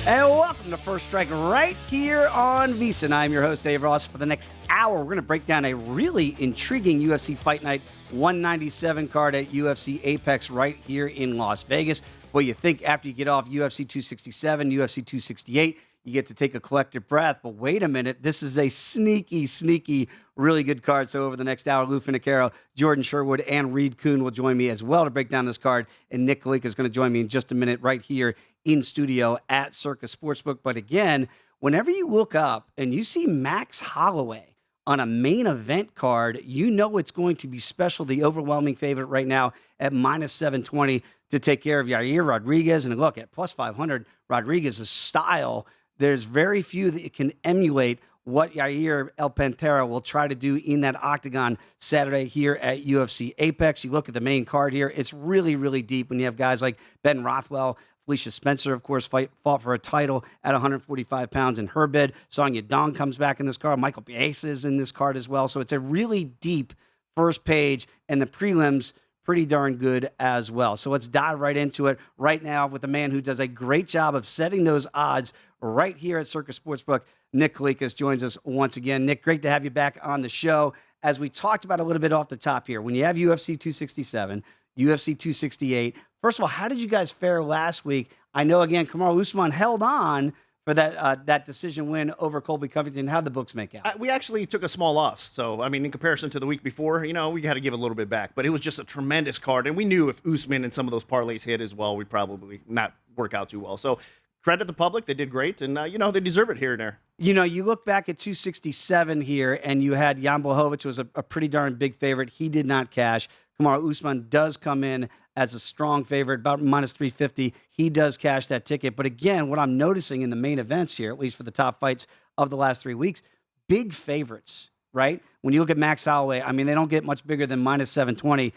And welcome to First Strike right here on VSiN. I'm your host, Dave Ross. For the next hour, we're going to break down a really intriguing UFC Fight Night 197 card at UFC Apex right here in Las Vegas. What you think after you get off UFC 267, UFC 268, you get to take a collective breath. But wait a minute, this is a sneaky, really good card. So over the next hour, Lou Finocchiaro, Jordan Sherwood, and Reed Kuhn will join me as well to break down this card. And Nick Kalikas is going to join me in just a minute right here in studio at Circa Sportsbook. But again, whenever you look up and you see Max Holloway on a main event card, you know it's going to be special. The overwhelming favorite right now at minus 720 to take care of Yair Rodriguez. And look, at plus 500, Rodriguez's style, there's very few that you can emulate what Yair El Pantera will try to do in that octagon Saturday here at UFC Apex. You look at the main card here, it's really deep when you have guys like Ben Rothwell, Felicia Spencer, of course, fought for a title at 145 pounds in her bid. Sonya Dong comes back in this card. Michael Biesa is in this card as well. So it's a really deep first page, and the prelims pretty darn good as well. So let's dive right into it right now with the man who does a great job of setting those odds right here at Circa Sportsbook. Nick Kalikas joins us once again. Nick, great to have you back on the show. As we talked about a little bit off the top here, when you have UFC 267, UFC 268, first of all, how did you guys fare last week? I know, again, Kamaru Usman held on for that decision win over Colby Covington. How'd the books make out? We actually took a small loss. So, I mean, in comparison to the week before, we had to give a little bit back. But it was just a tremendous card. And we knew if Usman and some of those parlays hit as well, we'd probably not work out too well. So, credit the public. They did great. And, they deserve it here and there. You look back at 267 here, and you had Jan Blachowicz was a pretty darn big favorite. He did not cash. Kamaru Usman does come in as a strong favorite, about minus 350. He does cash that ticket. But again, what I'm noticing in the main events here, at least for the top fights of the last 3 weeks, big favorites, right? When you look at Max Holloway, I mean, they don't get much bigger than minus 720.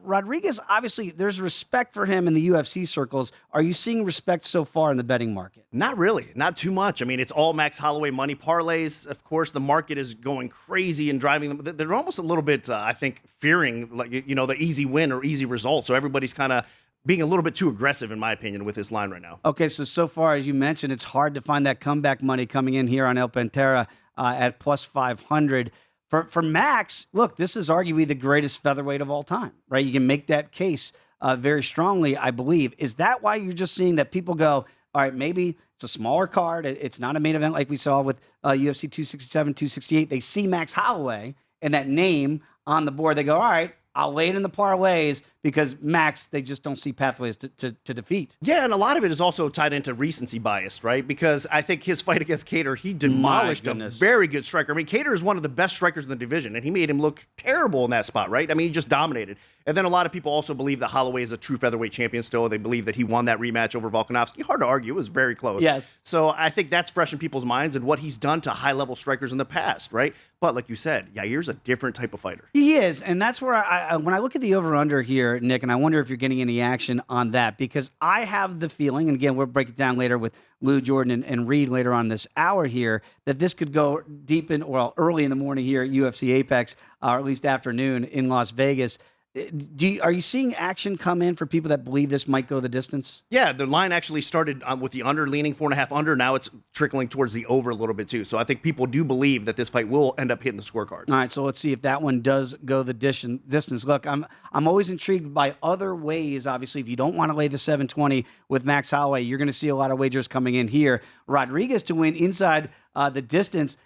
Rodriguez, obviously, there's respect for him in the UFC circles. Are you seeing respect so far in the betting market? Not really. Not too much. I mean, it's all Max Holloway money. Parlays, of course, the market is going crazy and driving them. They're almost a little bit, I think, fearing, like, the easy win or easy result. So everybody's kind of being a little bit too aggressive, in my opinion, with this line right now. Okay, so far, as you mentioned, it's hard to find that comeback money coming in here on El Pantera at plus 500. For Max, look, this is arguably the greatest featherweight of all time, right? You can make that case very strongly, I believe. Is that why you're just seeing that people go, all right, maybe it's a smaller card. It's not a main event like we saw with UFC 267, 268. They see Max Holloway and that name on the board. They go, all right, I'll lay it in the parlays because Max, they just don't see pathways to defeat. Yeah, and a lot of it is also tied into recency bias, right? Because I think his fight against Kattar, he demolished a very good striker. I mean, Kattar is one of the best strikers in the division, and he made him look terrible in that spot, right? I mean, he just dominated. And then a lot of people also believe that Holloway is a true featherweight champion still. They believe that he won that rematch over Volkanovski. Hard to argue. It was very close. Yes. So I think that's fresh in people's minds and what he's done to high-level strikers in the past, right? But like you said, Yair's a different type of fighter. He is, and that's where when I look at the over-under here, Nick, and I wonder if you're getting any action on that, because I have the feeling, and again, we'll break it down later with Lou, Jordan, and Reed later on this hour here, that this could go early in the morning here at UFC Apex, or at least afternoon in Las Vegas. Are you seeing action come in for people that believe this might go the distance? Yeah, the line actually started with the under leaning 4.5 under. Now it's trickling towards the over a little bit too. So I think people do believe that this fight will end up hitting the scorecards. All right, so let's see if that one does go the distance. Look, I'm always intrigued by other ways. Obviously, if you don't want to lay the 720 with Max Holloway, you're going to see a lot of wagers coming in here. Rodriguez to win inside the distance.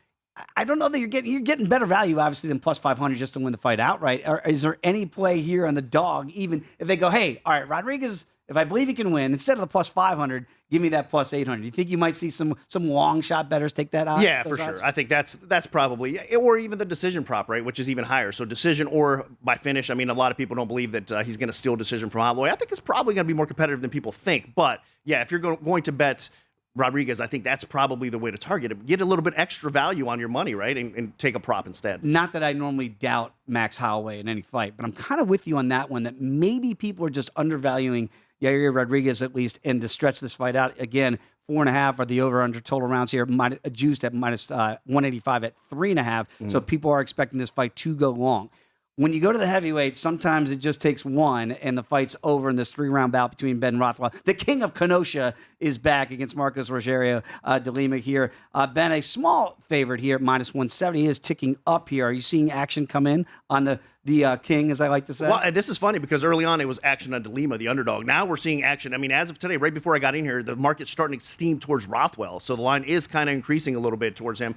I don't know that you're getting better value, obviously, than plus 500 just to win the fight outright. Or is there any play here on the dog, even if they go, hey, all right, Rodriguez, if I believe he can win, instead of the plus 500, give me that plus 800. Do you think you might see some long shot bettors take that out? Yeah, for sure. I think that's probably, or even the decision prop, right, which is even higher. So decision or by finish. I mean, a lot of people don't believe that he's going to steal decision from Holloway. I think it's probably going to be more competitive than people think. But yeah, if you're going to bet Rodriguez, I think that's probably the way to target him. Get a little bit extra value on your money, right, and take a prop instead. Not that I normally doubt Max Holloway in any fight, but I'm kind of with you on that one, that maybe people are just undervaluing Yair Rodriguez at least, and to stretch this fight out. Again, 4.5 are the over-under total rounds here, juiced at minus 185 at 3.5, so people are expecting this fight to go long. when you go to the heavyweight, sometimes it just takes one, and the fight's over in this 3-round bout between Ben and Rothwell. The king of Kenosha is back against Marcos Rogerio de Lima here. Ben, a small favorite here at -170. He is ticking up here. Are you seeing action come in on the king, as I like to say? Well, this is funny because early on it was action on de Lima, the underdog. Now we're seeing action. I mean, as of today, right before I got in here, the market's starting to steam towards Rothwell. So the line is kind of increasing a little bit towards him.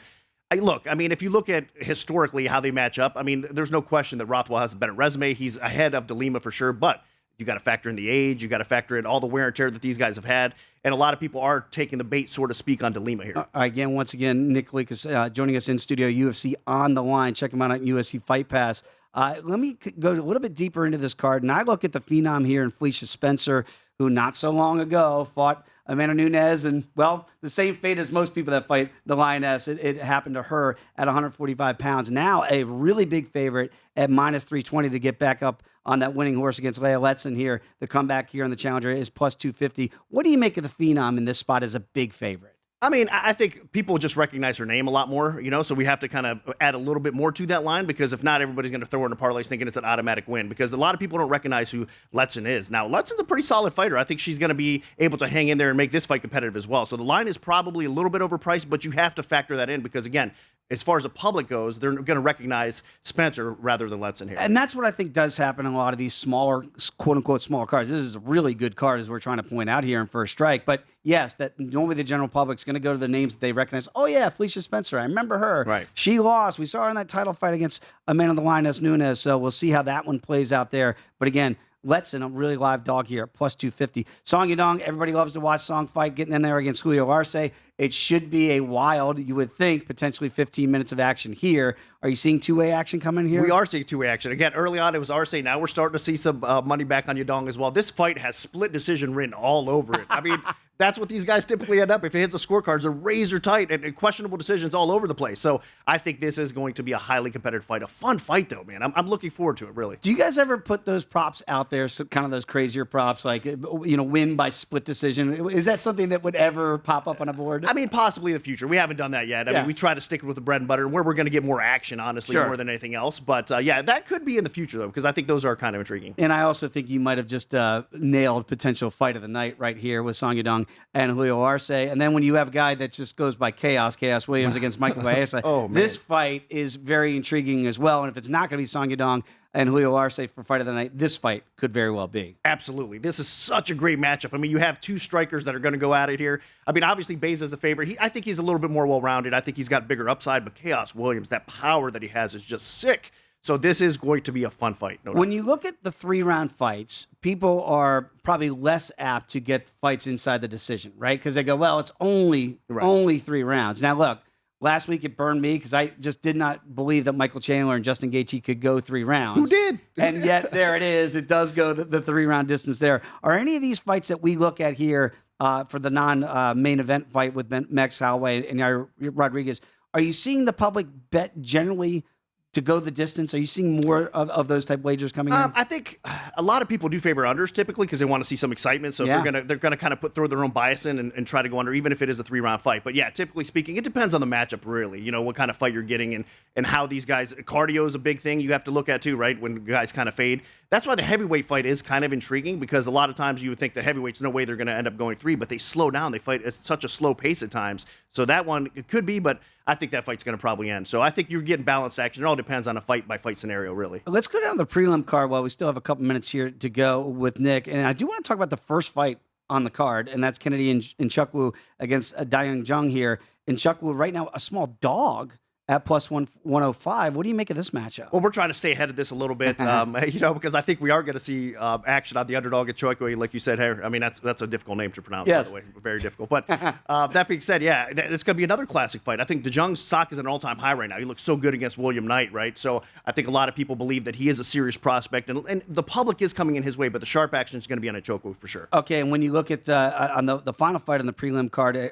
Look, I mean, if you look at historically how they match up, I mean, there's no question that Rothwell has a better resume. He's ahead of de Lima for sure, but you got to factor in the age. You got to factor in all the wear and tear that these guys have had. And a lot of people are taking the bait, so to speak, on de Lima here. Once again, Nick Kalikas joining us in studio, UFC on the line. Check him out on UFC Fight Pass. Let me go a little bit deeper into this card, and I look at the phenom here in Felicia Spencer, who not so long ago fought Amanda Nunes, and, well, the same fate as most people that fight the Lioness. It happened to her at 145 pounds. Now a really big favorite at -320 to get back up on that winning horse against Leah Letson here. The comeback here on the Challenger is +250. What do you make of the phenom in this spot as a big favorite? I mean, I think people just recognize her name a lot more, so we have to kind of add a little bit more to that line, because if not, everybody's going to throw in a parlays thinking it's an automatic win, because a lot of people don't recognize who Letson is. Now, Letson's a pretty solid fighter. I think she's going to be able to hang in there and make this fight competitive as well. So the line is probably a little bit overpriced, but you have to factor that in because, again, as far as the public goes, they're going to recognize Spencer rather than Letson here. And that's what I think does happen in a lot of these smaller, quote-unquote, smaller cards. This is a really good card, as we're trying to point out here in First Strike. But, yes, that normally the general public's going to go to the names that they recognize. Oh, yeah, Felicia Spencer. I remember her. Right. She lost. We saw her in that title fight against Amanda the Lioness Nunes. So we'll see how that one plays out there. But, again, Letson, a really live dog here at +250. Song Yadong, everybody loves to watch Song fight, getting in there against Julio Arce. It should be a wild, you would think, potentially 15 minutes of action here. Are you seeing two-way action coming here? We are seeing two-way action. Again, early on it was Arce. Now we're starting to see some money back on Yadong as well. This fight has split decision written all over it. I mean, that's what these guys typically end up. If it hits the scorecards, they're razor tight and questionable decisions all over the place. So I think this is going to be a highly competitive fight. A fun fight, though, man. I'm looking forward to it, really. Do you guys ever put those props out there, so kind of those crazier props, like, win by split decision? Is that something that would ever pop up on a board? I mean, possibly in the future. We haven't done that yet. I mean, we try to stick with the bread and butter and where we're going to get more action, honestly, more than anything else. But, yeah, that could be in the future, though, because I think those are kind of intriguing. And I also think you might have just nailed potential fight of the night right here with Song Yadong and Julio Arce. And then when you have a guy that just goes by Chaos Williams against Michael Baeza, this fight is very intriguing as well. And if it's not going to be Song Yadong and Julio Arce for fight of the night, this fight could very well be. Absolutely. This is such a great matchup. I mean, you have two strikers that are going to go at it here. I mean, obviously, Baeza's a favorite. I think he's a little bit more well-rounded. I think he's got bigger upside, but Chaos Williams, that power that he has is just sick. So this is going to be a fun fight. No doubt. When you look at the 3-round fights, people are probably less apt to get fights inside the decision, right? Because they go, well, it's only 3 rounds. Now, look, last week it burned me because I just did not believe that Michael Chandler and Justin Gaethje could go 3 rounds. Who did? And yet there it is. It does go the 3-round distance there. Are any of these fights that we look at here for the non-main event fight with Max Holloway and Yair Rodriguez, are you seeing the public bet generally to go the distance? Are you seeing more of those type wagers coming in? I think a lot of people do favor unders typically because they want to see some excitement. So if they're gonna kind of throw their own bias in and try to go under, even if it is a 3-round fight. But yeah, typically speaking, it depends on the matchup, really. What kind of fight you're getting and how these guys. Cardio is a big thing you have to look at too, right? When guys kind of fade. That's why the heavyweight fight is kind of intriguing because a lot of times you would think the heavyweights, no way they're going to end up going 3, but they slow down. They fight at such a slow pace at times. So that one, it could be, but I think that fight's going to probably end. So I think you're getting balanced action. It all depends on a fight-by-fight scenario, really. Let's go down to the prelim card while we still have a couple minutes here to go with Nick. And I do want to talk about the first fight on the card, and that's Kennedy and Nchukwu against Dayoung Jung here. Nchukwu right now a small dog at +105. What do you make of this matchup? Well, we're trying to stay ahead of this a little bit, because I think we are going to see action on the underdog at Nchukwu, like you said here. I mean, that's a difficult name to pronounce, by the way. Very difficult. But that being said, yeah, it's going to be another classic fight. I think Jung's stock is at an all-time high right now. He looks so good against William Knight, right? So I think a lot of people believe that he is a serious prospect, and the public is coming in his way, but the sharp action is going to be on Nchukwu for sure. Okay, and when you look at on the final fight on the prelim card,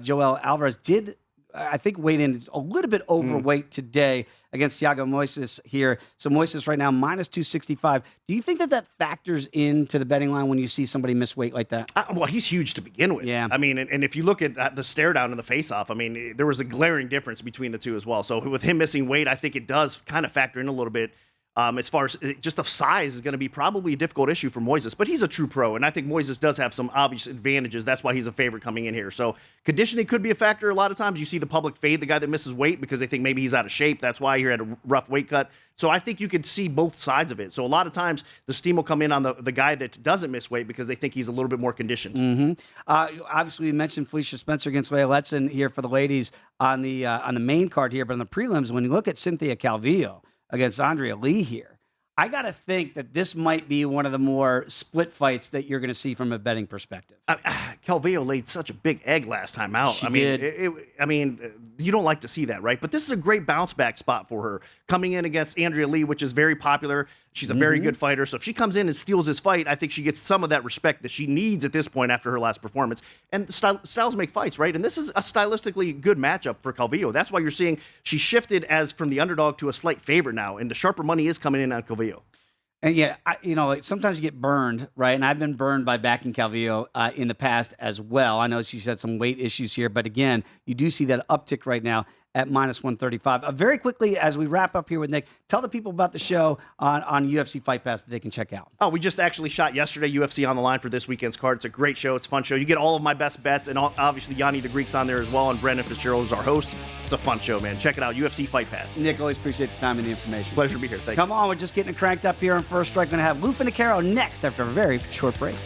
Joel Alvarez did, I think, weighed in a little bit overweight today against Thiago Moises here. So Moises right now -265. Do you think that factors into the betting line when you see somebody miss weight like that? Well, he's huge to begin with. Yeah. I mean, and if you look at the stare down and the face off, I mean, there was a glaring difference between the two as well. So with him missing weight, I think it does kind of factor in a little bit. As far as just the size is going to be probably a difficult issue for Moises, but he's a true pro, and I think Moises does have some obvious advantages. That's why he's a favorite coming in here. So conditioning could be a factor. A lot of times you see the public fade the guy that misses weight because they think maybe he's out of shape. That's why you're at a rough weight cut. So I think you could see both sides of it. So a lot of times the steam will come in on the guy that doesn't miss weight because they think he's a little bit more conditioned. Mm-hmm. Obviously, we mentioned Felicia Spencer against Leah Letson here for the ladies on the main card here, but on the prelims, when you look at Cynthia Calvillo against Andrea Lee here, I got to think that this might be one of the more split fights that you're going to see from a betting perspective. Calvillo laid such a big egg last time out. She did. You don't like to see that, right? But this is a great bounce back spot for her. Coming in against Andrea Lee, which is very popular. She's a very good fighter. So if she comes in and steals this fight, I think she gets some of that respect that she needs at this point after her last performance. And styles make fights, right? And this is a stylistically good matchup for Calvillo. That's why you're seeing she shifted as from the underdog to a slight favorite now. And the sharper money is coming in on Calvillo. And yeah, sometimes you get burned, right? And I've been burned by backing Calvillo in the past as well. I know she's had some weight issues here, but again, you do see that uptick right now at minus 135. Very quickly, as we wrap up here with Nick, tell the people about the show on UFC Fight Pass that they can check out. Oh, we just actually shot yesterday UFC on the line for this weekend's card. It's a great show. It's a fun show. You get all of my best bets, and obviously Yanni the Greek's on there as well, and Brendan Fitzgerald is our host. It's a fun show, man. Check it out, UFC Fight Pass. Nick, always appreciate the time and the information. Pleasure to be here. Thank you. Come on, we're just getting it cranked up here on First Strike. Going to have Lou Finocchiaro next after a very short break.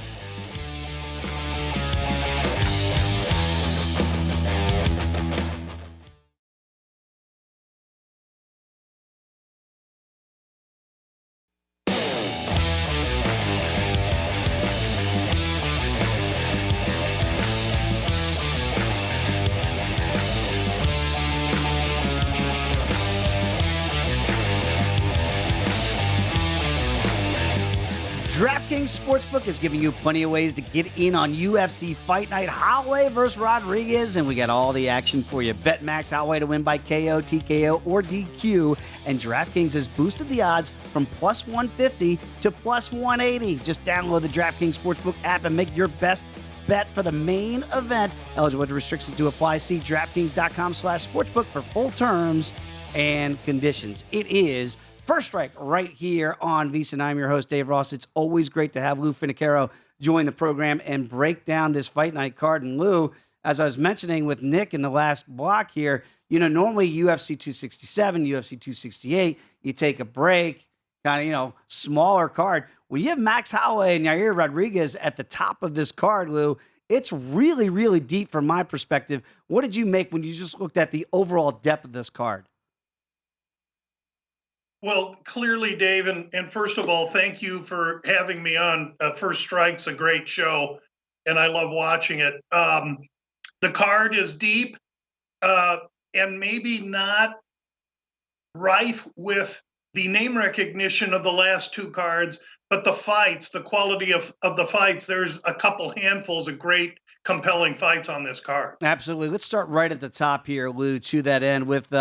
DraftKings Sportsbook is giving you plenty of ways to get in on UFC Fight Night. Holloway versus Rodriguez, and we got all the action for you. Bet max Holloway to win by KO, TKO, or DQ, and DraftKings has boosted the odds from plus 150 to plus 180. Just download the DraftKings Sportsbook app and make your best bet for the main event. Eligibility restrictions to apply. See DraftKings.com/sportsbook for full terms and conditions. It is First Strike right here on VSiN. I'm your host, Dave Ross. It's always great to have Lou Finocchiaro join the program and break down this Fight Night card. And Lou, as I was mentioning with Nick in the last block here, normally UFC 267, UFC 268, you take a break, kind of, smaller card. When you have Max Holloway and Yair Rodriguez at the top of this card, Lou, it's really, really deep from my perspective. What did you make when you just looked at the overall depth of this card? Well, clearly, Dave, and first of all, thank you for having me on. First Strike's a great show, and I love watching it. The card is deep and maybe not rife with the name recognition of the last two cards, but the fights, the quality of the fights, there's a couple handfuls of great, compelling fights on this card. Absolutely. Let's start right at the top here, Lou, to that end with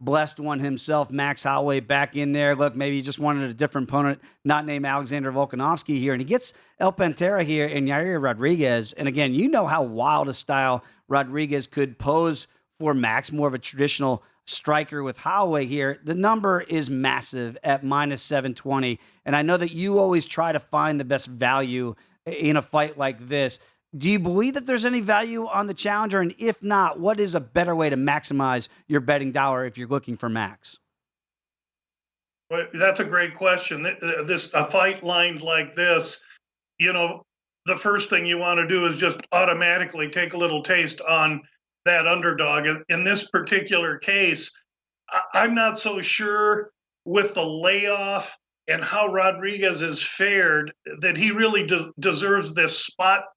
blessed one himself, Max Holloway, back in there. Look, maybe he just wanted a different opponent, not named Alexander Volkanovski here. And he gets El Pantera here and Yair Rodriguez. And again, you know how wild a style Rodriguez could pose for Max, more of a traditional striker with Holloway here. The number is massive at minus 720. And I know that you always try to find the best value in a fight like this. Do you believe that there's any value on the challenger? And if not, what is a better way to maximize your betting dollar if you're looking for Max? Well, that's a great question. A fight lined like this, the first thing you want to do is just automatically take a little taste on that underdog. In this particular case, I'm not so sure with the layoff and how Rodriguez has fared that he really deserves this spotlight.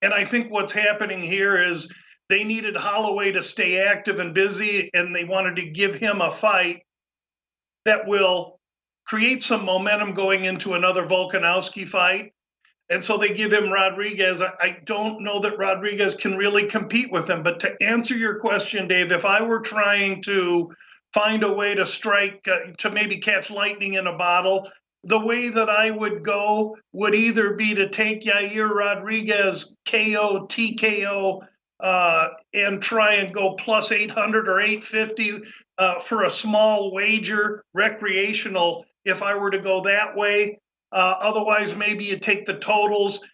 And I think what's happening here is they needed Holloway to stay active and busy, and they wanted to give him a fight that will create some momentum going into another Volkanovski fight. And so they give him Rodriguez. I don't know that Rodriguez can really compete with him. But to answer your question, Dave, if I were trying to find a way to strike, to maybe catch lightning in a bottle, the way that I would go would either be to take Yair Rodriguez KO, TKO, and try and go plus 800 or 850 for a small wager, recreational, if I were to go that way. Otherwise, maybe you take the totals.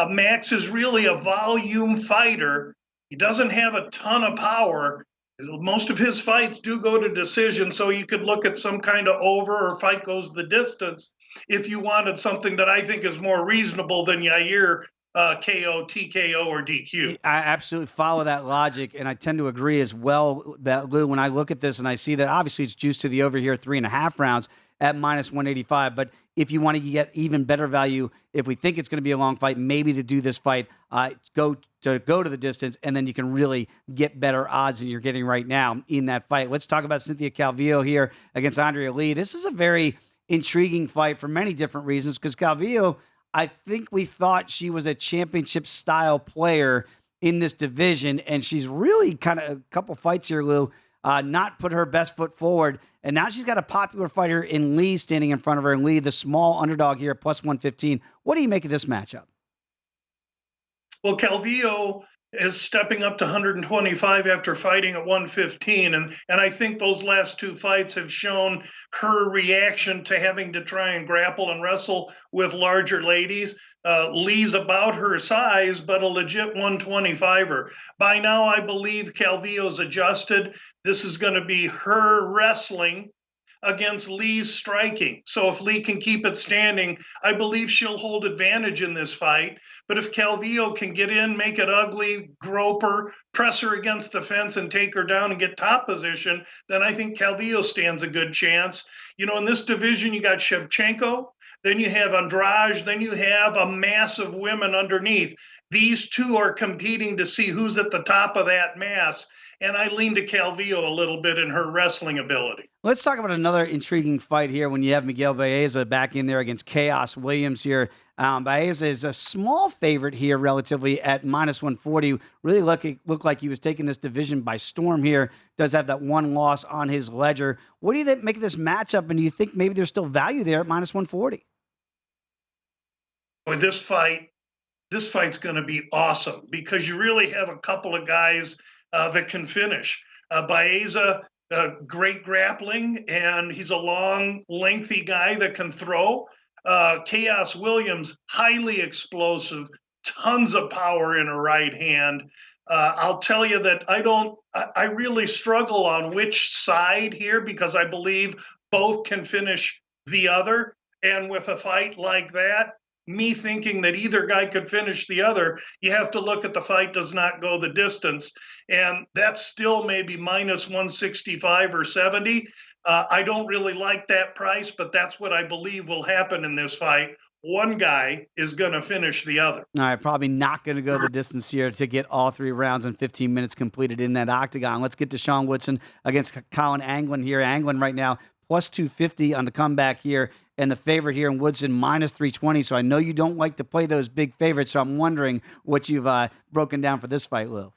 Max is really a volume fighter. He doesn't have a ton of power. Most of his fights do go to decision, so you could look at some kind of over or fight goes the distance if you wanted something that I think is more reasonable than Yair KO, TKO, or DQ. I absolutely follow that logic, and I tend to agree as well that, Lou, when I look at this and I see that obviously it's juiced to the over here 3.5 rounds at minus 185, but if you want to get even better value, if we think it's going to be a long fight, maybe to do this fight, go to the distance, and then you can really get better odds than you're getting right now in that fight. Let's talk about Cynthia Calvillo here against Andrea Lee. This is a very intriguing fight for many different reasons, because Calvillo, I think we thought she was a championship-style player in this division, and she's really kind of a couple fights here, Lou, not put her best foot forward. And now she's got a popular fighter in Lee standing in front of her, and Lee, the small underdog here, plus 115. What do you make of this matchup? Well, Calvillo is stepping up to 125 after fighting at 115. And I think those last two fights have shown her reaction to having to try and grapple and wrestle with larger ladies. Lee's about her size, but a legit 125er. By now, I believe Calvillo's adjusted. This is going to be her wrestling against Lee's striking. So if Lee can keep it standing, I believe she'll hold advantage in this fight. But if Calvillo can get in, make it ugly, grope her, press her against the fence and take her down and get top position, then I think Calvillo stands a good chance. You know, in this division, you got Shevchenko, then you have Andrade, then you have a mass of women underneath. These two are competing to see who's at the top of that mass. And I lean to Calvillo a little bit in her wrestling ability. Let's talk about another intriguing fight here when you have Miguel Baeza back in there against Chaos Williams here. Baeza is a small favorite here relatively at minus 140. Really looked like he was taking this division by storm here. Does have that one loss on his ledger. What do you make of this matchup, and do you think maybe there's still value there at minus 140? With this fight's going to be awesome because you really have a couple of guys that can finish. Baeza, great grappling, and he's a long, lengthy guy that can throw. Chaos Williams, highly explosive, tons of power in a right hand. I'll tell you that I really struggle on which side here because I believe both can finish the other. And with a fight like that, me thinking that either guy could finish the other, you have to look at the fight does not go the distance. And that's still maybe minus 165 or 70. I don't really like that price, but that's what I believe will happen in this fight. One guy is going to finish the other. All right, probably not going to go the distance here to get all 3 rounds and 15 minutes completed in that octagon. Let's get to Sean Woodson against Colin Anglin here. Anglin right now plus 250 on the comeback here. And the favorite here in Woodson, minus 320. So I know you don't like to play those big favorites. So I'm wondering what you've broken down for this fight, Lou.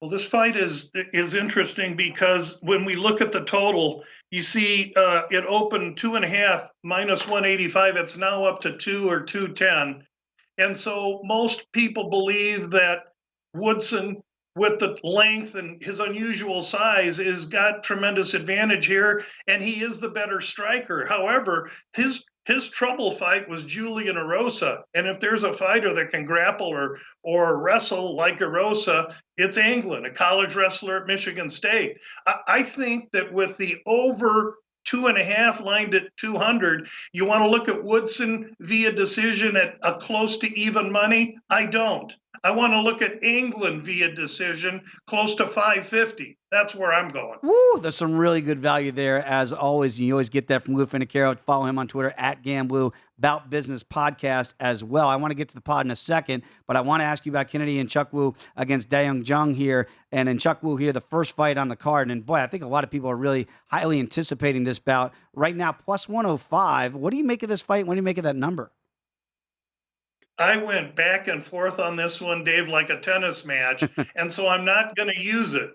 Well, this fight is interesting because when we look at the total, you see it opened 2.5 minus 185. It's now up to 2 or 210. And so most people believe that Woodson, with the length and his unusual size, has got tremendous advantage here, and he is the better striker. However, his trouble fight was Julian Erosa, and if there's a fighter that can grapple or wrestle like Erosa, it's Anglin, a college wrestler at Michigan State. I think that with the over 2.5 lined at 200, you want to look at Woodson via decision at a close to even money? I don't. I want to look at England via decision close to 550. That's where I'm going. Woo, there's some really good value there, as always. You always get that from Lou Finocchiaro. Follow him on Twitter, @GamBlue, Bout Business Podcast as well. I want to get to the pod in a second, but I want to ask you about Kennedy and Chuck Wu against Daeung Jung here. And in Chuck Wu here, the first fight on the card. And boy, I think a lot of people are really highly anticipating this bout. Right now, plus 105. What do you make of this fight? What do you make of that number? I went back and forth on this one, Dave, like a tennis match, and so I'm not going to use it.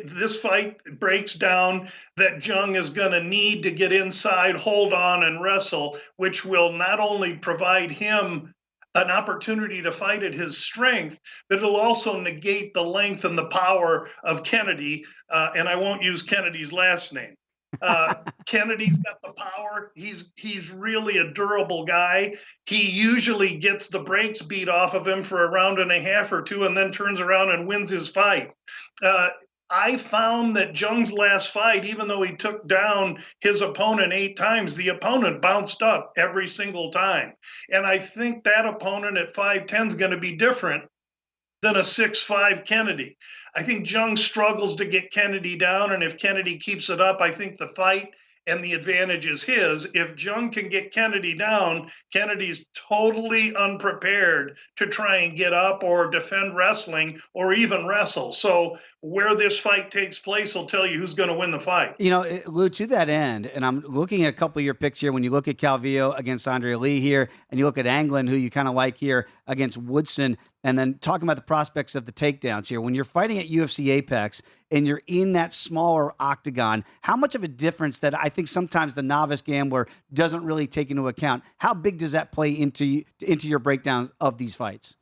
This fight breaks down that Jung is going to need to get inside, hold on, and wrestle, which will not only provide him an opportunity to fight at his strength, but it'll also negate the length and the power of Kennedy. And I won't use Kennedy's last name. Kennedy's got the power. He's really a durable guy. He usually gets the brakes beat off of him for a round and a half or two, and then turns around and wins his fight. I found that Jung's last fight, even though he took down his opponent 8 times, the opponent bounced up every single time. And I think that opponent at 5'10" is going to be different than a 6'5" Kennedy. I think Jung struggles to get Kennedy down, and if Kennedy keeps it up, I think the fight and the advantage is his. If Jung can get Kennedy down, Kennedy's totally unprepared to try and get up or defend wrestling or even wrestle. So where this fight takes place will tell you who's going to win the fight. You know, Lou, to that end, and I'm looking at a couple of your picks here. When you look at Calvillo against Andre Lee here, and you look at Anglin, who you kind of like here against Woodson, and then talking about the prospects of the takedowns here. When you're fighting at UFC Apex and you're in that smaller octagon, how much of a difference that I think sometimes the novice gambler doesn't really take into account? How big does that play into your breakdowns of these fights?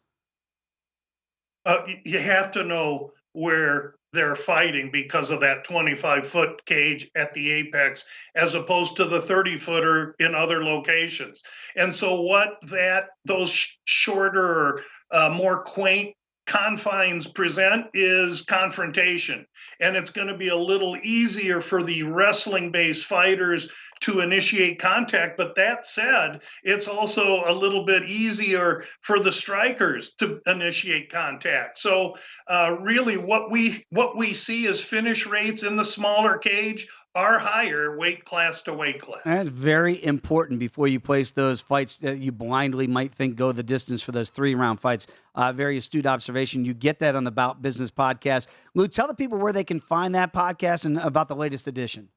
You have to know where they're fighting because of that 25-foot cage at the apex, as opposed to the 30-footer in other locations. And so what those shorter, more quaint confines present is confrontation. And it's going to be a little easier for the wrestling-based fighters to initiate contact. But that said, it's also a little bit easier for the strikers to initiate contact. So really what we see as finish rates in the smaller cage are higher weight class to weight class. And that's very important before you place those fights that you blindly might think go the distance for those 3-round fights. Very astute observation. You get that on the Bout Business podcast. Lou, tell the people where they can find that podcast and about the latest edition.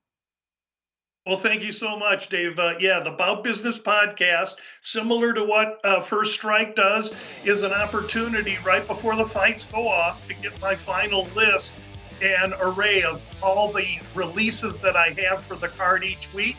Well, thank you so much, Dave. The Bout Business podcast, similar to what First Strike does, is an opportunity right before the fights go off to get my final list and array of all the releases that I have for the card each week.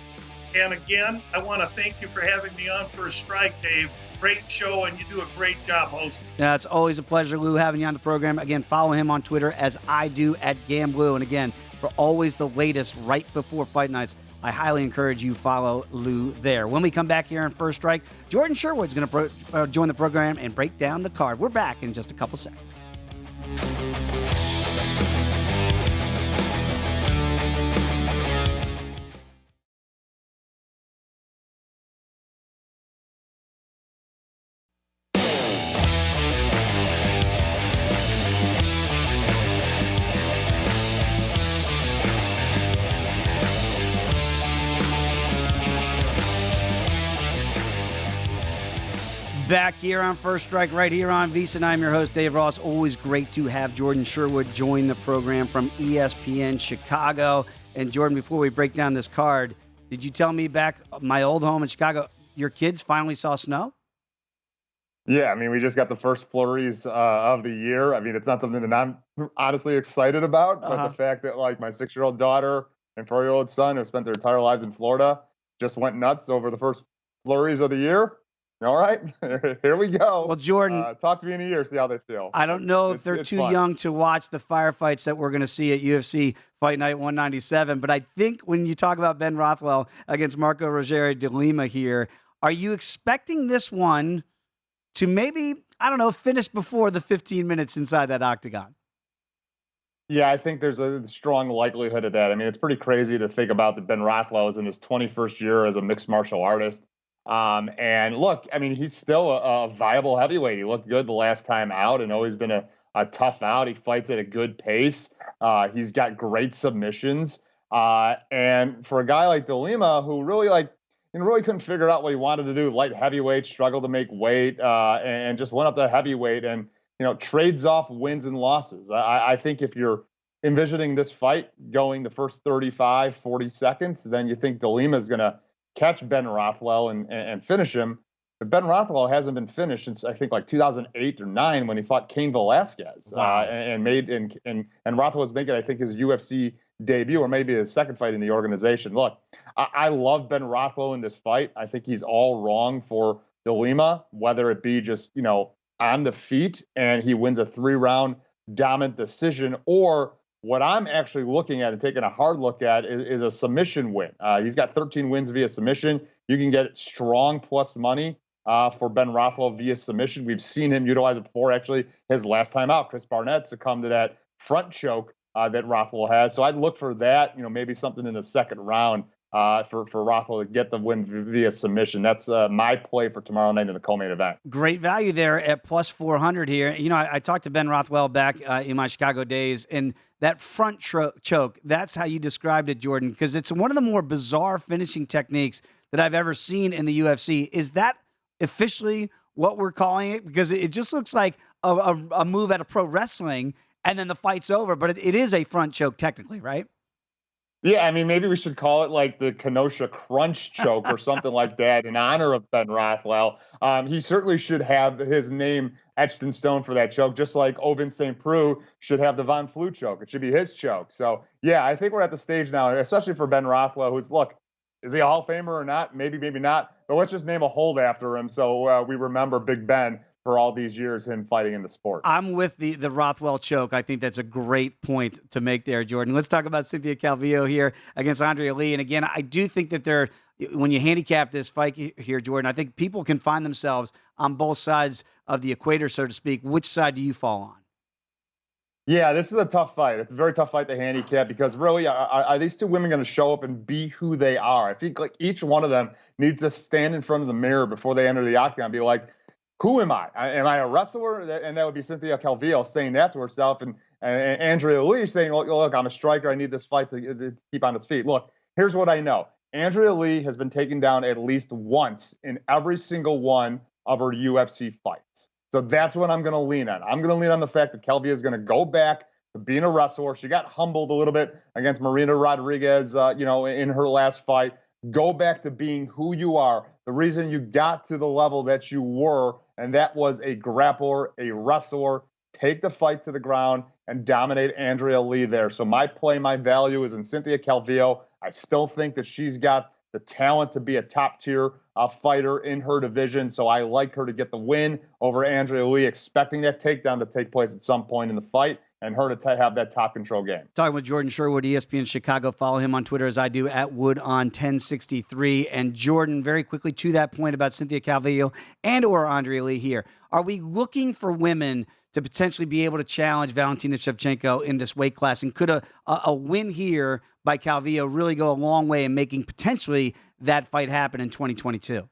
And again, I want to thank you for having me on First Strike, Dave. Great show, and you do a great job hosting. Yeah, it's always a pleasure, Lou, having you on the program. Again, follow him on Twitter as I do at GamBlue. And again, for always the latest right before fight nights, I highly encourage you follow Lou there. When we come back here on First Strike, Jordan Sherwood's going to join the program and break down the card. We're back in just a couple seconds. Back here on First Strike, right here on VSiN. I'm your host, Dave Ross. Always great to have Jordan Sherwood join the program from ESPN Chicago. And Jordan, before we break down this card, did you tell me back my old home in Chicago, your kids finally saw snow? Yeah, I mean, we just got the first flurries of the year. I mean, it's not something that I'm honestly excited about, but the fact that like my 6-year-old daughter and 4-year-old son have spent their entire lives in Florida just went nuts over the first flurries of the year. All right, here we go. Well, Jordan, talk to me in a year, see how they feel. I don't know if they're too young to watch the firefights that we're going to see at UFC Fight Night 197, but I think when you talk about Ben Rothwell against Marco Rogério de Lima here, are you expecting this one to maybe, I don't know, finish before the 15 minutes inside that octagon? Yeah, I think there's a strong likelihood of that. I mean, it's pretty crazy to think about that Ben Rothwell is in his 21st year as a mixed martial artist. And look, I mean, he's still a viable heavyweight. He looked good the last time out and always been a tough out. He fights at a good pace. He's got great submissions. And for a guy like De Lima, who really really couldn't figure out what he wanted to do, light heavyweight, struggled to make weight, and just went up to heavyweight and, trades off wins and losses. I think if you're envisioning this fight going the first 35, 40 seconds, then you think De Lima is going to catch Ben Rothwell and finish him. But Ben Rothwell hasn't been finished since I think like 2008 or 2009 when he fought Cain Velasquez. Wow. And Rothwell's making, I think, his UFC debut or maybe his second fight in the organization. Look, I love Ben Rothwell in this fight. I think he's all wrong for Lima, whether it be just, on the feet and he wins a 3-round dominant decision, or what I'm actually looking at and taking a hard look at is a submission win. He's got 13 wins via submission. You can get strong plus money for Ben Rothwell via submission. We've seen him utilize it before. Actually, his last time out, Chris Barnett succumbed to that front choke that Rothwell has. So I'd look for that, maybe something in the second round for Rothwell to get the win via submission. That's my play for tomorrow night in the co-main event. Great value there at plus 400 here. I talked to Ben Rothwell back in my Chicago days, and that front choke, that's how you described it, Jordan, because it's one of the more bizarre finishing techniques that I've ever seen in the UFC. Is that officially what we're calling it? Because it just looks like a move out of pro wrestling, and then the fight's over, but it is a front choke technically, right? Yeah, I mean, maybe we should call it like the Kenosha Crunch choke or something like that in honor of Ben Rothwell. He certainly should have his name etched in stone for that choke, just like Ovin St. Preux should have the Von Flue choke. It should be his choke. So, yeah, I think we're at the stage now, especially for Ben Rothwell, who's, look, is he a Hall of Famer or not? Maybe, maybe not. But let's just name a hold after him so we remember Big Ben for all these years, him fighting in the sport. I'm with the Rothwell choke. I think that's a great point to make there, Jordan. Let's talk about Cynthia Calvillo here against Andrea Lee. And again, I do think that when you handicap this fight here, Jordan, I think people can find themselves on both sides of the equator, so to speak. Which side do you fall on? Yeah, this is a tough fight. It's a very tough fight to handicap because really, are these two women going to show up and be who they are? I think like each one of them needs to stand in front of the mirror before they enter the octagon and be like, who am I? Am I a wrestler? And that would be Cynthia Calvillo saying that to herself. And Andrea Lee saying, look, I'm a striker. I need this fight to keep on its feet. Look, here's what I know. Andrea Lee has been taken down at least once in every single one of her UFC fights. So that's what I'm going to lean on. I'm going to lean on the fact that Calvillo is going to go back to being a wrestler. She got humbled a little bit against Marina Rodriguez, in her last fight. Go back to being who you are. The reason you got to the level that you were, and that was a grappler, a wrestler. Take the fight to the ground and dominate Andrea Lee there. So my play, my value is in Cynthia Calvillo. I still think that she's got the talent to be a top-tier fighter in her division. So I like her to get the win over Andrea Lee, expecting that takedown to take place at some point in the fight and her to have that top control game. Talking with Jordan Sherwood, ESPN Chicago. Follow him on Twitter as I do, at Wood1063. And Jordan, very quickly to that point about Cynthia Calvillo and or Andrea Lee here. Are we looking for women to potentially be able to challenge Valentina Shevchenko in this weight class? And could a win here by Calvillo really go a long way in making potentially that fight happen in 2022?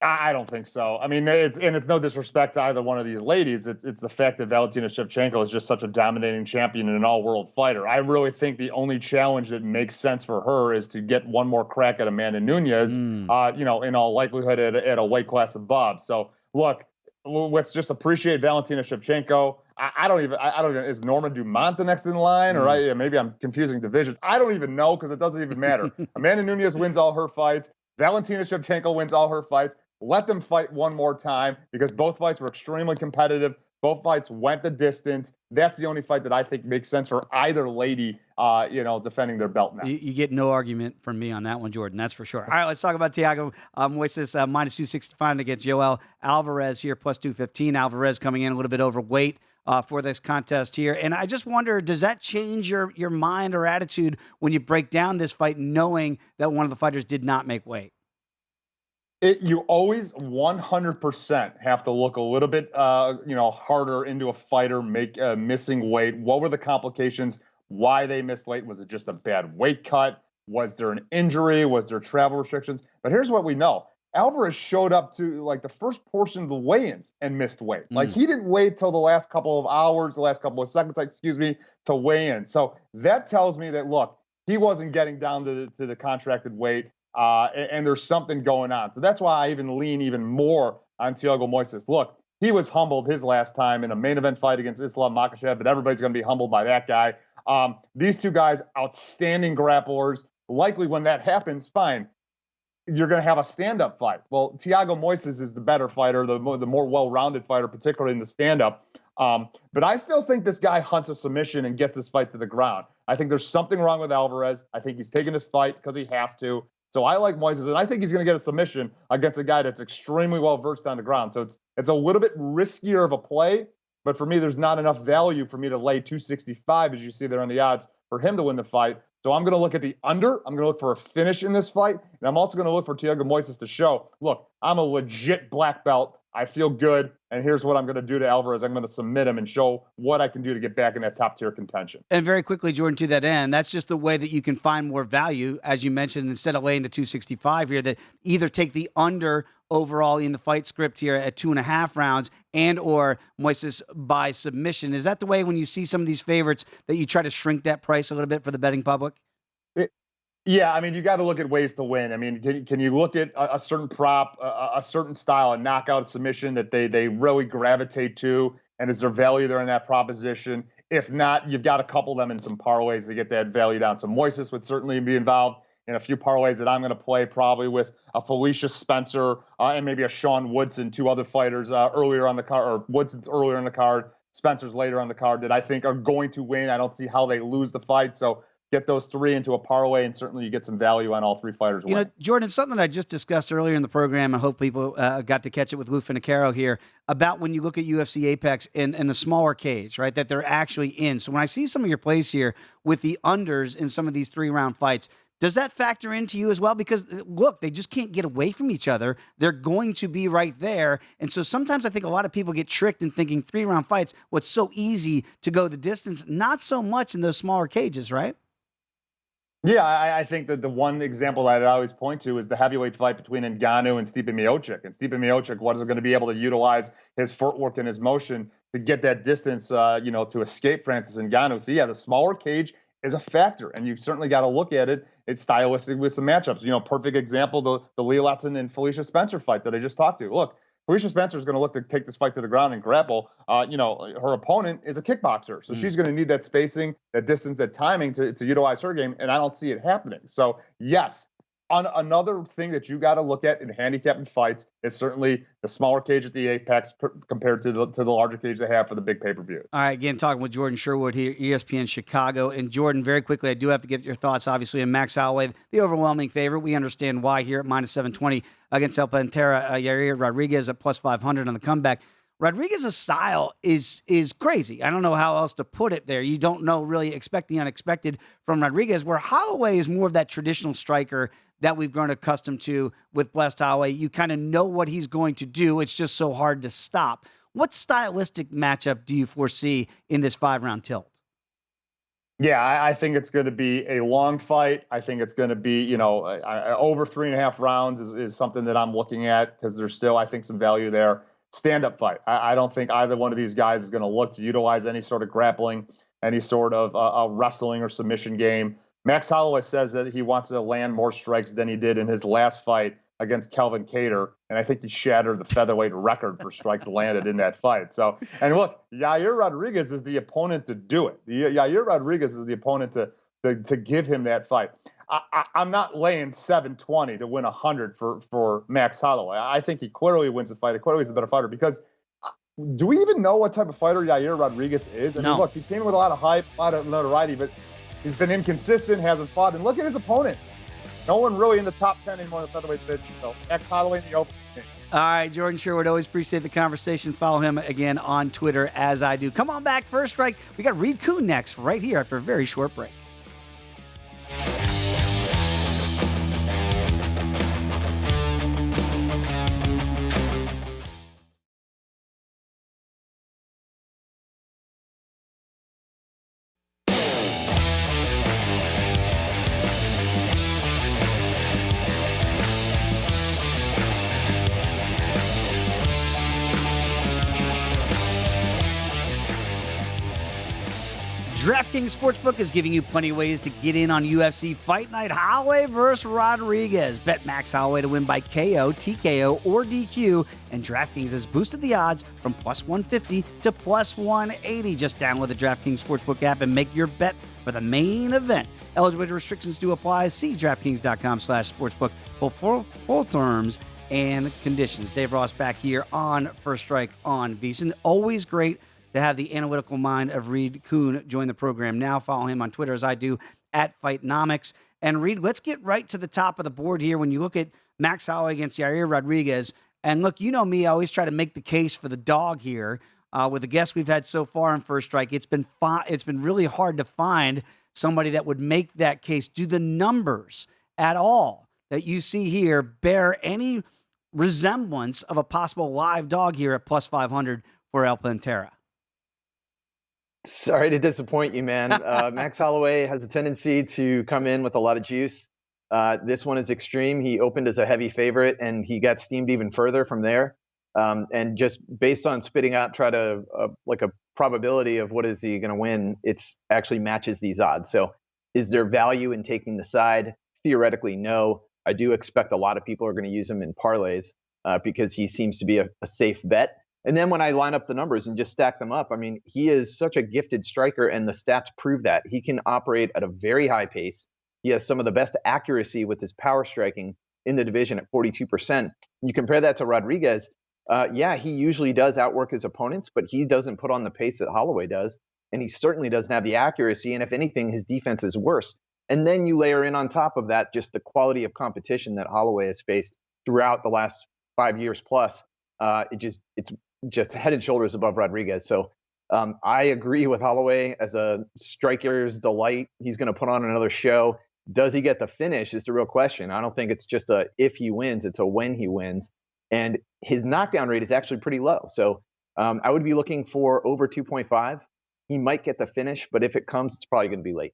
I don't think so. I mean, it's no disrespect to either one of these ladies. It's the fact that Valentina Shevchenko is just such a dominating champion and an all-world fighter. I really think the only challenge that makes sense for her is to get one more crack at Amanda Nunes, in all likelihood at a weight class above. So look, let's just appreciate Valentina Shevchenko. I don't even, is Norma Dumont the next in line? Or maybe I'm confusing divisions. I don't even know because it doesn't even matter. Amanda Nunes wins all her fights. Valentina Shevchenko wins all her fights. Let them fight one more time because both fights were extremely competitive. Both fights went the distance. That's the only fight that I think makes sense for either lady, defending their belt now. You get no argument from me on that one, Jordan. That's for sure. All right, let's talk about Thiago Moises, minus 265 against Yoel Alvarez here, plus 215. Alvarez coming in a little bit overweight for this contest here. And I just wonder, does that change your mind or attitude when you break down this fight knowing that one of the fighters did not make weight? You always 100% have to look a little bit, harder into a fighter missing weight. What were the complications? Why they missed weight? Was it just a bad weight cut? Was there an injury? Was there travel restrictions? But here's what we know. Alvarez showed up to like the first portion of the weigh-ins and missed weight. Like he didn't wait till the last couple of hours, the last couple of seconds, to weigh in. So that tells me that, look, he wasn't getting down to the contracted weight. And there's something going on. So that's why I even lean even more on Thiago Moises. Look, he was humbled his last time in a main event fight against Islam Makhachev, but everybody's going to be humbled by that guy. These two guys, outstanding grapplers. Likely when that happens, fine, you're going to have a stand-up fight. Well, Thiago Moises is the better fighter, the more well-rounded fighter, particularly in the stand-up. But I still think this guy hunts a submission and gets this fight to the ground. I think there's something wrong with Alvarez. I think he's taking this fight because he has to. So I like Moises, and I think he's going to get a submission against a guy that's extremely well versed on the ground. So it's a little bit riskier of a play, but for me, there's not enough value for me to lay 265, as you see there on the odds, for him to win the fight. So I'm going to look at the under. I'm going to look for a finish in this fight. And I'm also going to look for Thiago Moises to show, look, I'm a legit black belt. I feel good. And here's what I'm going to do to Alvarez. I'm going to submit him and show what I can do to get back in that top tier contention. And very quickly, Jordan, to that end, that's just the way that you can find more value, as you mentioned, instead of laying the 265 here, that either take the under overall in the fight script here at 2.5 rounds and or Moises by submission. Is that the way when you see some of these favorites that you try to shrink that price a little bit for the betting public? Yeah, I mean, you got to look at ways to win. I mean, can you look at a certain prop, a certain style, a knockout submission that they really gravitate to, and is there value there in that proposition? If not, you've got to couple them in some parlays to get that value down. So Moises would certainly be involved in a few parlays that I'm going to play, probably with a Felicia Spencer and maybe a Sean Woodson, two other fighters earlier on the card, or Woodson's earlier on the card, Spencer's later on the card, that I think are going to win. I don't see how they lose the fight. So get those three into a parlay, and certainly you get some value on all three fighters. You know, Jordan, something I just discussed earlier in the program, I hope people got to catch it with Lou Finocchiaro here, about when you look at UFC Apex and the smaller cage, right, that they're actually in. So when I see some of your plays here with the unders in some of these 3-round fights, does that factor into you as well? Because, look, they just can't get away from each other. They're going to be right there. And so sometimes I think a lot of people get tricked in thinking 3-round fights, what's so easy to go the distance, not so much in those smaller cages, right? Yeah, I think that the one example that I always point to is the heavyweight fight between Ngannou and Stipe Miocic. And Stipe Miocic wasn't going to be able to utilize his footwork and his motion to get that distance, to escape Francis Ngannou. So, yeah, the smaller cage is a factor, and you certainly got to look at it. It's stylistic with some matchups. Perfect example, the Leah Letson and Felicia Spencer fight that I just talked to. Look, Felicia Spencer is going to look to take this fight to the ground and grapple. Her opponent is a kickboxer, so she's going to need that spacing, that distance, that timing to utilize her game, and I don't see it happening. So, yes, on another thing that you got to look at in handicapping fights is certainly the smaller cage at the Apex compared to the larger cage they have for the big pay-per-view. All right, again, talking with Jordan Sherwood here, ESPN Chicago. And Jordan, very quickly, I do have to get your thoughts, obviously, on Max Holloway, the overwhelming favorite. We understand why here at minus 720 against El Pantera, Yair Rodriguez at plus 500 on the comeback. Rodriguez's style is crazy. I don't know how else to put it there. You don't know really expect the unexpected from Rodriguez, where Holloway is more of that traditional striker that we've grown accustomed to with Blessed Holloway. You kind of know what he's going to do. It's just so hard to stop. What stylistic matchup do you foresee in this 5-round tilt? Yeah, I think it's going to be a long fight. I think it's going to be, over 3.5 rounds is something that I'm looking at, because there's still, I think, some value there. Stand-up fight. I don't think either one of these guys is going to look to utilize any sort of grappling, any sort of a wrestling or submission game. Max Holloway says that he wants to land more strikes than he did in his last fight against Kelvin Cater, and I think he shattered the featherweight record for strikes landed in that fight. So, and look, Yair Rodriguez is the opponent to do it. Yair Rodriguez is the opponent to give him that fight. I'm not laying 720 to win 100 for Max Holloway. I think he clearly wins the fight. Clearly he's a better fighter, because do we even know what type of fighter Yair Rodriguez is? I mean, look, he came in with a lot of hype, a lot of notoriety, but he's been inconsistent, hasn't fought. And look at his opponents. No one really in the top 10 anymore in the featherweight division. So Max Holloway in the open. All right, Jordan Sherwood, always appreciate the conversation. Follow him again on Twitter, as I do. Come on back, First Strike. We got Reed Kuhn next, right here after a very short break. DraftKings Sportsbook is giving you plenty of ways to get in on UFC Fight Night. Holloway versus Rodriguez. Bet Max Holloway to win by KO, TKO, or DQ. And DraftKings has boosted the odds from plus 150 to plus 180. Just download the DraftKings Sportsbook app and make your bet for the main event. Eligibility restrictions do apply. See DraftKings.com/sportsbook for full terms and conditions. Dave Ross back here on First Strike on VSiN. Always great to have the analytical mind of Reed Kuhn join the program now. Follow him on Twitter, as I do, at Fightnomics. And Reed, let's get right to the top of the board here. When you look at Max Holloway against Yair Rodriguez, and look, you know me, I always try to make the case for the dog here. With the guests we've had so far in First Strike, it's been really hard to find somebody that would make that case. Do the numbers at all that you see here bear any resemblance of a possible live dog here at plus 500 for El Pantera? Sorry to disappoint you, man. Max Holloway has a tendency to come in with a lot of juice. This one is extreme. He opened as a heavy favorite, and he got steamed even further from there. And just based on spitting out, try to like a probability of what is he going to win, it's actually matches these odds. So is there value in taking the side? Theoretically, no. I do expect a lot of people are going to use him in parlays because he seems to be a safe bet. And then when I line up the numbers and just stack them up, I mean, he is such a gifted striker, and the stats prove that. He can operate at a very high pace. He has some of the best accuracy with his power striking in the division at 42%. You compare that to Rodriguez, yeah, he usually does outwork his opponents, but he doesn't put on the pace that Holloway does, and he certainly doesn't have the accuracy, and if anything, his defense is worse. And then you layer in on top of that just the quality of competition that Holloway has faced throughout the last 5 years plus. It's just head and shoulders above Rodriguez. So I agree with Holloway as a striker's delight. He's going to put on another show. Does he get the finish is the real question. I don't think it's just a if he wins, it's a when he wins. And his knockdown rate is actually pretty low. So I would be looking for over 2.5. He might get the finish, but if it comes, it's probably going to be late.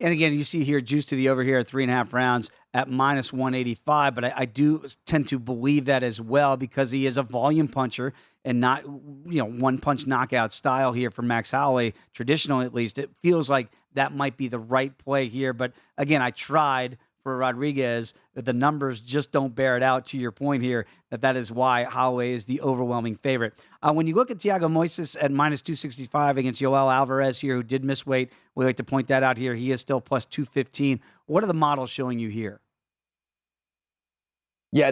And again, you see here, juice to the over here at 3.5 rounds at minus 185. But I do tend to believe that as well because he is a volume puncher and not, one punch knockout style here for Max Holloway. Traditionally, at least, it feels like that might be the right play here. But again, I tried for Rodriguez. The numbers just don't bear it out, to your point here, that is why Holloway is the overwhelming favorite. When you look at Thiago Moises at minus 265 against Yoel Alvarez here, who did miss weight, we like to point that out here. He is still plus 215. What are the models showing you here? Yeah,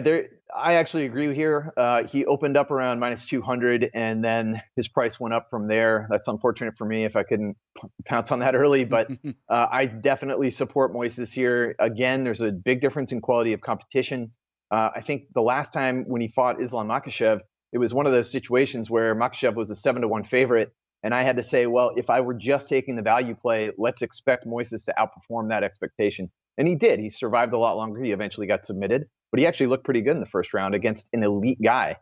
I actually agree here. He opened up around minus 200, and then his price went up from there. That's unfortunate for me if I couldn't pounce on that early, but I definitely support Moises here. Again, there's a big difference in quality of competition. I think the last time when he fought Islam Makhachev, it was one of those situations where Makhachev was a 7-1 favorite, and I had to say, well, if I were just taking the value play, let's expect Moises to outperform that expectation. And he did. He survived a lot longer. He eventually got submitted. But he actually looked pretty good in the first round against an elite guy.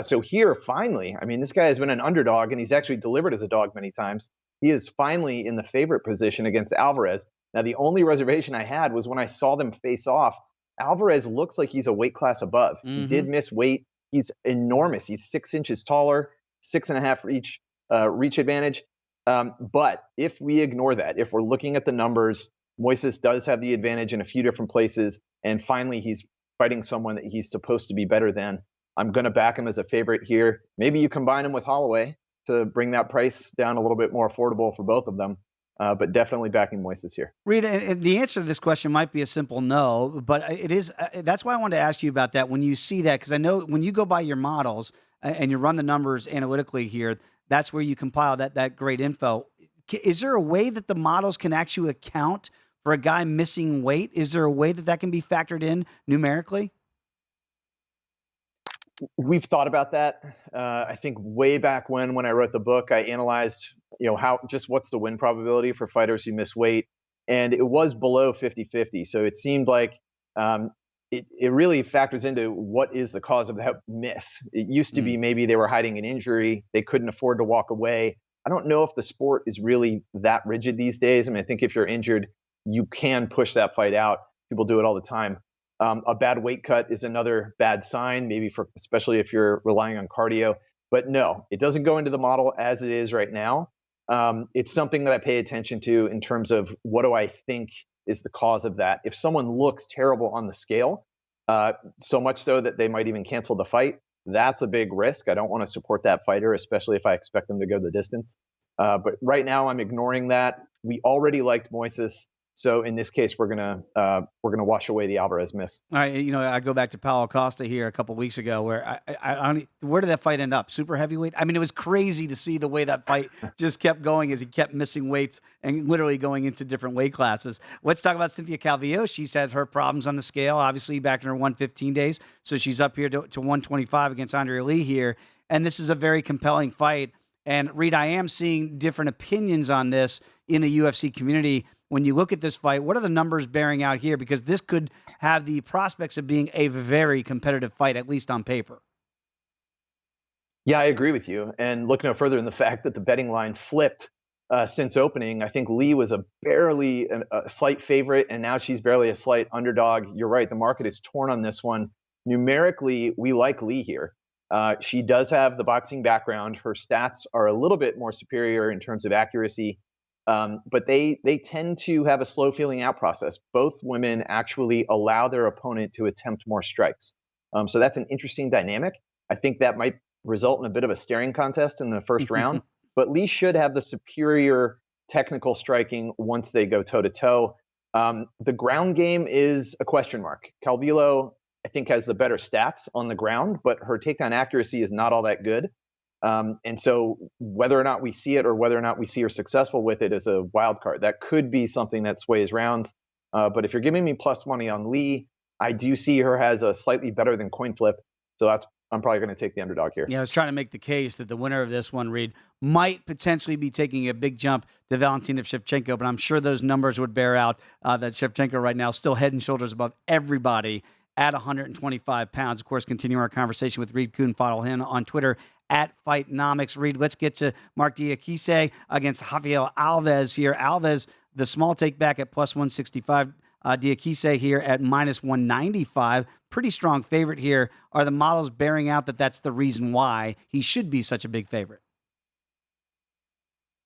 So here, finally, I mean, this guy has been an underdog, and he's actually delivered as a dog many times. He is finally in the favorite position against Alvarez. Now, the only reservation I had was when I saw them face off, Alvarez looks like he's a weight class above. Mm-hmm. He did miss weight. He's enormous. He's 6 inches taller, 6.5 reach advantage. But if we ignore that, if we're looking at the numbers, Moises does have the advantage in a few different places. And finally, he's fighting someone that he's supposed to be better than. I'm going to back him as a favorite here. Maybe you combine him with Holloway to bring that price down a little bit more affordable for both of them. But definitely backing Moises here. Reed, and the answer to this question might be a simple no, but it is. That's why I wanted to ask you about that when you see that, because I know when you go by your models and you run the numbers analytically here, that's where you compile that great info. Is there a way that the models can actually account for a guy missing weight? Is there a way that can be factored in numerically? We've thought about that. I think way back when I wrote the book, I analyzed, what's the win probability for fighters who miss weight, and it was below 50-50. So it seemed like it really factors into what is the cause of that miss. It used to be maybe they were hiding an injury, they couldn't afford to walk away. I don't know if the sport is really that rigid these days. I mean, I think if you're injured, you can push that fight out. People do it all the time. A bad weight cut is another bad sign, maybe especially if you're relying on cardio. But no, it doesn't go into the model as it is right now. It's something that I pay attention to in terms of what do I think is the cause of that. If someone looks terrible on the scale, so much so that they might even cancel the fight, that's a big risk. I don't want to support that fighter, especially if I expect them to go the distance. But right now I'm ignoring that. We already liked Moises. So in this case, we're gonna wash away the Alvarez miss. All right, I go back to Paulo Costa here a couple weeks ago, where where did that fight end up? Super heavyweight. I mean, it was crazy to see the way that fight just kept going as he kept missing weights and literally going into different weight classes. Let's talk about Cynthia Calvillo. She's had her problems on the scale, obviously back in her 115 days, so she's up here to 125 against Andrea Lee here, and this is a very compelling fight. And Reed, I am seeing different opinions on this in the UFC community. When you look at this fight, what are the numbers bearing out here? Because this could have the prospects of being a very competitive fight, at least on paper. Yeah, I agree with you. And look no further than the fact that the betting line flipped since opening. I think Lee was a slight favorite, and now she's barely a slight underdog. You're right. The market is torn on this one. Numerically, we like Lee here. She does have the boxing background. Her stats are a little bit more superior in terms of accuracy. But they tend to have a slow feeling out process. Both women actually allow their opponent to attempt more strikes. So that's an interesting dynamic. I think that might result in a bit of a staring contest in the first round. But Lee should have the superior technical striking once they go toe-to-toe. The ground game is a question mark. Calvillo, I think, has the better stats on the ground, but her takedown accuracy is not all that good. And so whether or not we see it or whether or not we see her successful with it is a wild card. That could be something that sways rounds. But if you're giving me plus money on Lee, I do see her as a slightly better than coin flip. So I'm probably going to take the underdog here. Yeah, I was trying to make the case that the winner of this one, Reed, might potentially be taking a big jump to Valentina Shevchenko, but I'm sure those numbers would bear out that Shevchenko right now is still head and shoulders above everybody at 125 pounds. Of course, continue our conversation with Reed Kuhn. Follow him on Twitter at Fightnomics. Reed, let's get to Mark Diakise against Rafael Alves here. Alves, the small take back at plus 165. Diakise here at minus 195. Pretty strong favorite here. Are the models bearing out that that's the reason why he should be such a big favorite?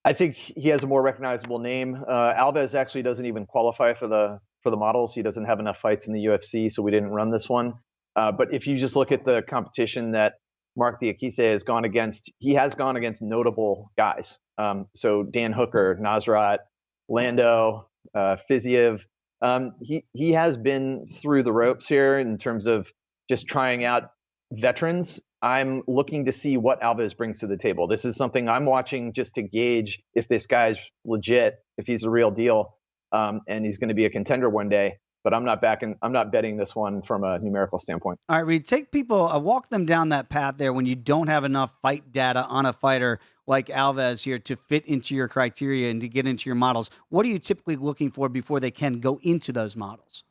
I think he has a more recognizable name. Alves actually doesn't even qualify for the models. He doesn't have enough fights in the UFC, so we didn't run this one. But if you just look at the competition that Mark Diakise has gone against, he has gone against notable guys. So Dan Hooker, Nasrat, Lando, Fiziev. He has been through the ropes here in terms of just trying out veterans. I'm looking to see what Alves brings to the table. This is something I'm watching just to gauge if this guy's legit, if he's a real deal, and he's going to be a contender one day. But I'm not betting this one from a numerical standpoint. All right, Reed, take people, walk them down that path there when you don't have enough fight data on a fighter like Alves here to fit into your criteria and to get into your models. What are you typically looking for before they can go into those models?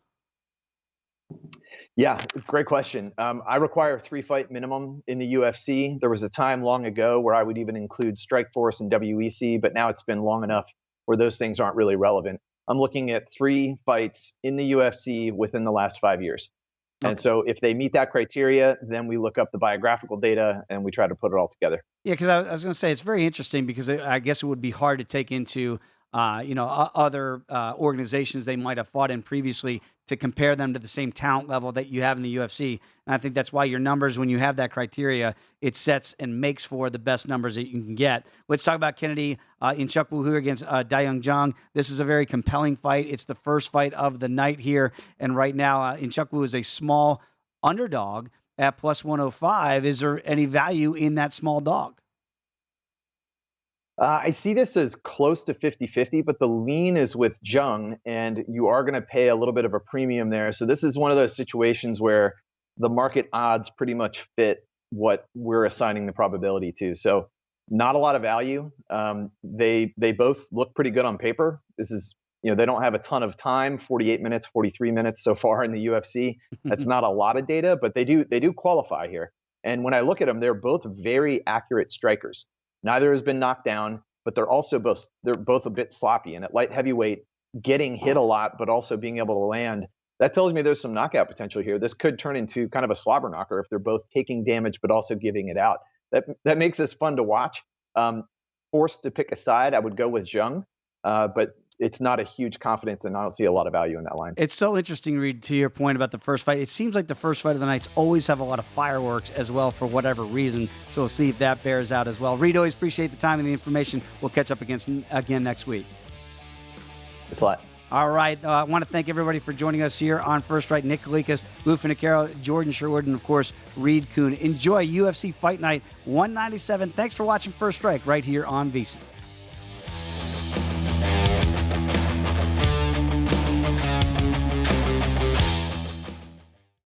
Yeah, great question. I require a 3-fight minimum in the UFC. There was a time long ago where I would even include Strikeforce and WEC, but now it's been long enough where those things aren't really relevant. I'm looking at 3 fights in the UFC within the last 5 years. Okay. And so if they meet that criteria, then we look up the biographical data and we try to put it all together. Yeah, because I was going to say it's very interesting because I guess it would be hard to take into other organizations they might have fought in previously to compare them to the same talent level that you have in the UFC. And I think that's why your numbers, when you have that criteria, it sets and makes for the best numbers that you can get. Let's talk about Kennedy Nzechukwu against Dayoung Jung. This is a very compelling fight. It's the first fight of the night here. And right now, Nzechukwu is a small underdog at plus 105. Is there any value in that small dog? I see this as close to 50-50, but the lean is with Jung, and you are going to pay a little bit of a premium there. So this is one of those situations where the market odds pretty much fit what we're assigning the probability to. So not a lot of value. They both look pretty good on paper. This is, they don't have a ton of time, 48 minutes, 43 minutes so far in the UFC. That's not a lot of data, but they do qualify here. And when I look at them, they're both very accurate strikers. Neither has been knocked down, but they're both a bit sloppy. And at light heavyweight, getting hit a lot, but also being able to land, that tells me there's some knockout potential here. This could turn into kind of a slobber knocker if they're both taking damage, but also giving it out. That makes this fun to watch. Forced to pick a side, I would go with Jung, but it's not a huge confidence, and I don't see a lot of value in that line. It's so interesting, Reed, to your point about the first fight. It seems like the first fight of the nights always have a lot of fireworks as well for whatever reason. So we'll see if that bears out as well. Reed, always appreciate the time and the information. We'll catch up again next week. Thanks a lot. All right. I want to thank everybody for joining us here on First Strike. Nick Kalikas, Lou Finocchiaro, Jordan Sherwood, and, of course, Reed Kuhn. Enjoy UFC Fight Night 197. Thanks for watching First Strike right here on VEASAN.